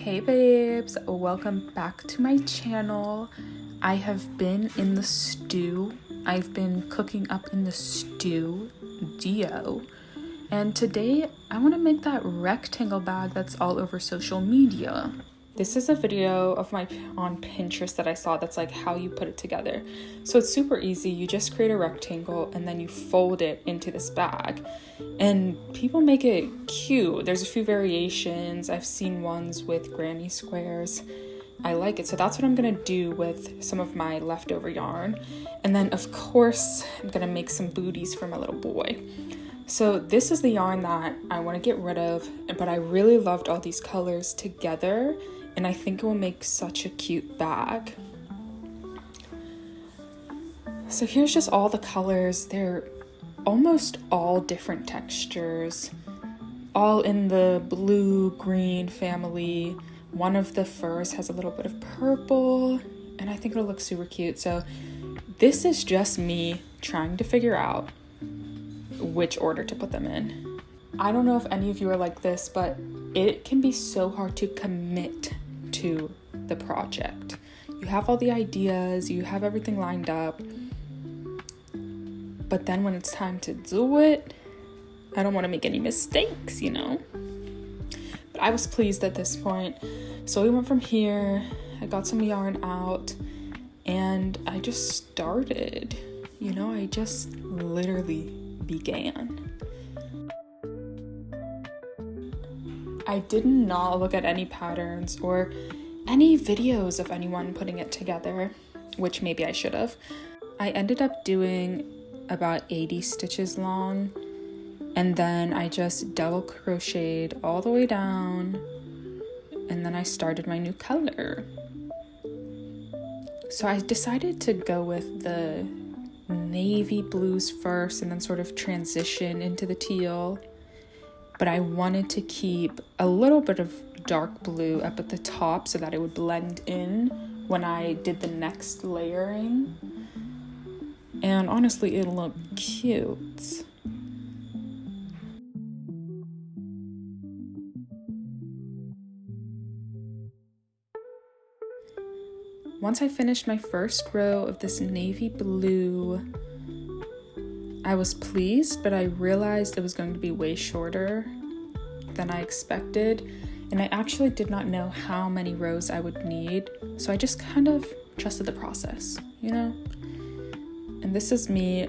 Hey babes, welcome back to my channel. I have been in the stew. I've been cooking up in the stew, and today I want to make that rectangle bag that's all over social media. This is a video of on Pinterest that I saw that's like how you put it together. So it's super easy. You just create a rectangle and then you fold it into this bag. And people make it cute. There's a few variations. I've seen ones with granny squares. I like it. So that's what I'm gonna do with some of my leftover yarn. And then of course, I'm gonna make some booties for my little boy. So this is the yarn that I want to get rid of, but I really loved all these colors together, and I think it will make such a cute bag. So here's just all the colors. They're almost all different textures, all in the blue green family. One of the furs has a little bit of purple, and I think it'll look super cute. So this is just me trying to figure out which order to put them in. I don't know if any of you are like this, but it can be so hard to commit to the project. You have all the ideas, you have everything lined up, but then when it's time to do it, I don't want to make any mistakes, you know? But I was pleased at this point. So we went from here, I got some yarn out, and I just started. You know, I just literally began. I did not look at any patterns or any videos of anyone putting it together, which maybe I should have. I ended up doing about 80 stitches long, and then I just double crocheted all the way down, and then I started my new color. So I decided to go with the navy blues first and then sort of transition into the teal, but I wanted to keep a little bit of dark blue up at the top so that it would blend in when I did the next layering, and honestly it'll look cute. Once I finished my first row of this navy blue, I was pleased, but I realized it was going to be way shorter than I expected, and I actually did not know how many rows I would need, so I just kind of trusted the process, you know? And this is me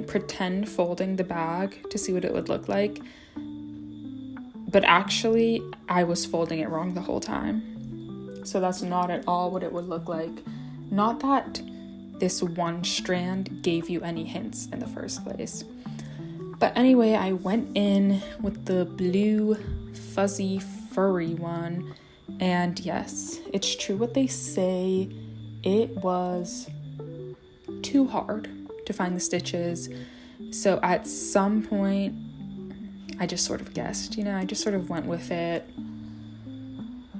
pretend folding the bag to see what it would look like, but actually I was folding it wrong the whole time. So that's not at all what it would look like. Not that this one strand gave you any hints in the first place. But anyway, I went in with the blue fuzzy furry one, and yes, it's true what they say. It was too hard to find the stitches. So at some point, I just sort of guessed, you know, I just sort of went with it.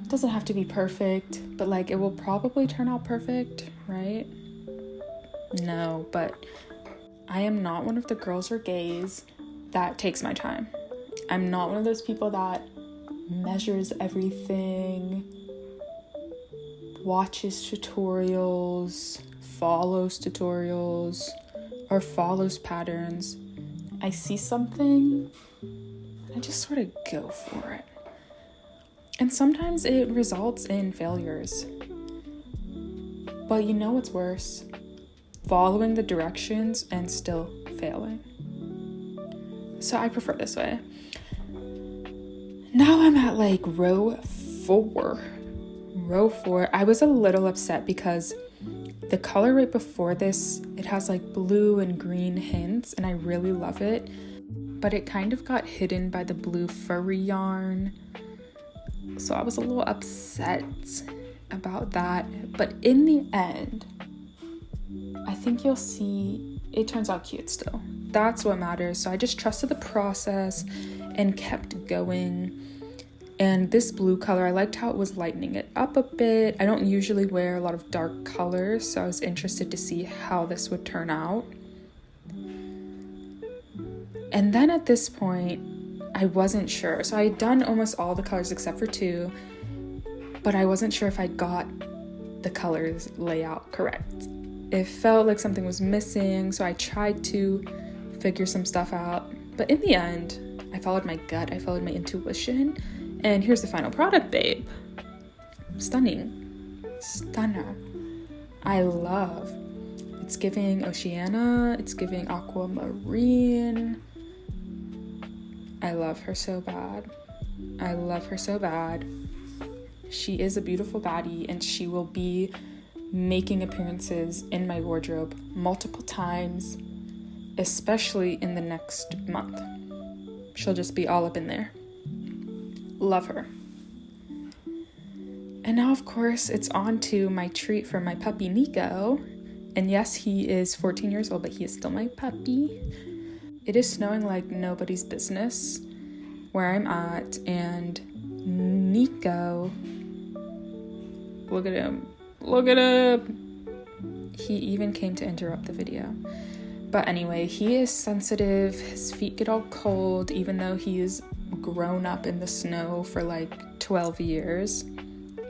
It doesn't have to be perfect, but like it will probably turn out perfect, right? No, but I am not one of the girls or gays that takes my time. I'm not one of those people that measures everything, watches tutorials, follows tutorials, or follows patterns. I see something, I just sort of go for it. And sometimes it results in failures. But you know what's worse? Following the directions and still failing. So I prefer this way. Now I'm at like row 4. I was a little upset because the color right before this, it has like blue and green hints, and I really love it. But it kind of got hidden by the blue furry yarn. So I was a little upset about that. But in the end, I think you'll see it turns out cute still. That's what matters. So I just trusted the process and kept going. And this blue color, I liked how it was lightening it up a bit. I don't usually wear a lot of dark colors, so I was interested to see how this would turn out. And then at this point, I wasn't sure. So I had done almost all the colors except for 2. but I wasn't sure if I got the colors layout correct. It felt like something was missing, so I tried to figure some stuff out. But in the end, I followed my gut, I followed my intuition, and here's the final product, babe. Stunning. Stunner. I love. It's giving Oceana, it's giving aquamarine. I love her so bad. I love her so bad. She is a beautiful baddie, and she will be making appearances in my wardrobe multiple times, especially in the next month. She'll just be all up in there. Love her. And now, of course, it's on to my treat for my puppy, Nico. And yes, he is 14 years old, but he is still my puppy. It is snowing like nobody's business where I'm at, and Nico, look at him. Look at him. He even came to interrupt the video. But anyway, he is sensitive. His feet get all cold, even though he's grown up in the snow for like 12 years.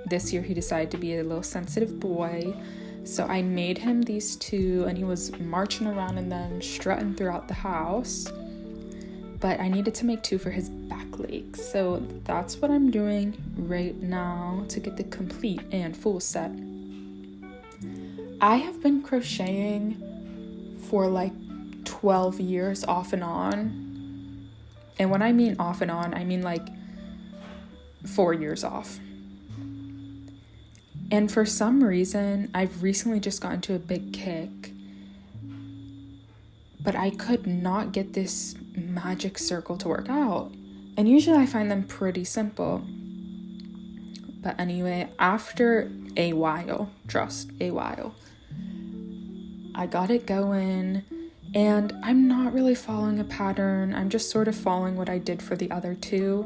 This year he decided to be a little sensitive boy. So I made him these two, and he was marching around in them, strutting throughout the house. But I needed to make two for his back legs. So that's what I'm doing right now to get the complete and full set. I have been crocheting for like 12 years off and on. And when I mean off and on, I mean like 4 years off. And for some reason, I've recently just gotten to a big kick, but I could not get this magic circle to work out. And usually I find them pretty simple. But anyway, after a while, I got it going, and I'm not really following a pattern. I'm just sort of following what I did for the other two,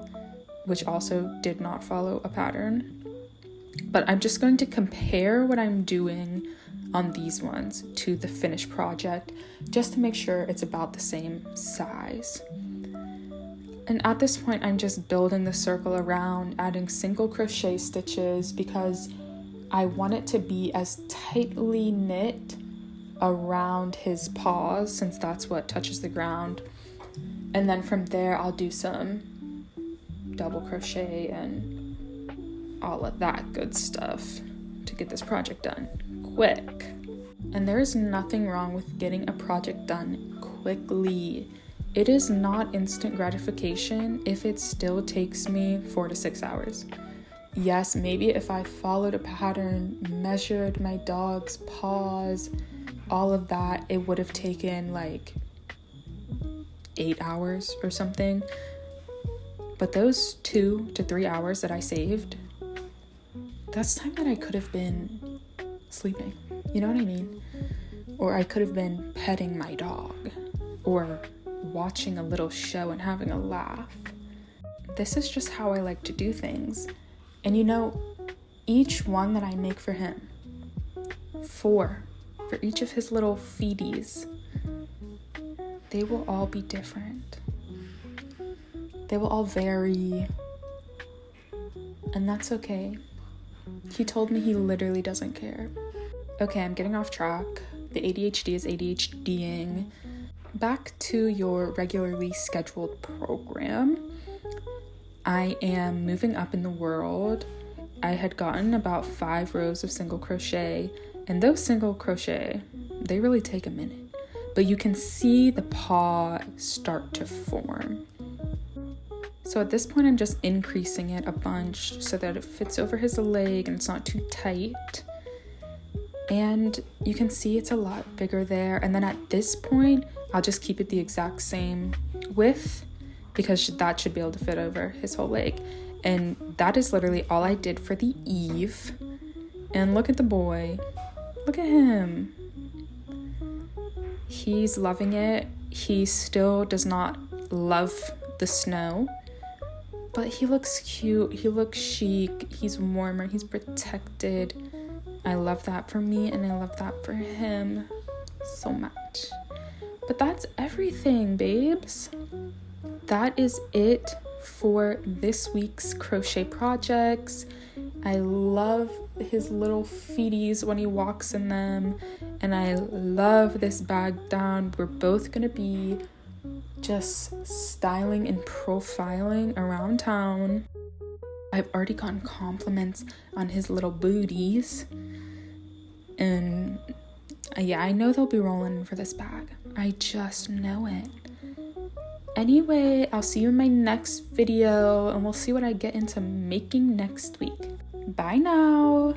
which also did not follow a pattern. But I'm just going to compare what I'm doing on these ones to the finished project, just to make sure it's about the same size. And at this point, I'm just building the circle around, adding single crochet stitches, because I want it to be as tightly knit around his paws, since that's what touches the ground. And then from there, I'll do some double crochet and all of that good stuff to get this project done quick. And there is nothing wrong with getting a project done quickly. It is not instant gratification if it still takes me 4 to 6 hours. Yes, maybe if I followed a pattern, measured my dog's paws, all of that, it would have taken like 8 hours or something. But those 2 to 3 hours that I saved, that's time that I could have been sleeping, you know what I mean? Or I could have been petting my dog, or watching a little show and having a laugh. This is just how I like to do things. And you know, each one that I make for him, for each of his little feeties, they will all be different. They will all vary, and that's okay. He told me he literally doesn't care. Okay, I'm getting off track. The ADHD is ADHDing. Back to your regularly scheduled program. I am moving up in the world. I had gotten about 5 rows of single crochet, and those single crochet, they really take a minute, but you can see the paw start to form. So at this point, I'm just increasing it a bunch so that it fits over his leg and it's not too tight. And you can see it's a lot bigger there. And then at this point, I'll just keep it the exact same width, because that should be able to fit over his whole leg. And that is literally all I did for the Eve. And look at the boy. Look at him. He's loving it. He still does not love the snow, but he looks cute. He looks chic. He's warmer. He's protected. I love that for me, and I love that for him so much. But that's everything, babes. That is it for this week's crochet projects. I love his little feeties when he walks in them, and I love this bag down. We're both gonna be just styling and profiling around town. I've already gotten compliments on his little booties, and yeah, I know they'll be rolling in for this bag. I just know it. Anyway, I'll see you in my next video, and we'll see what I get into making next week. Bye now!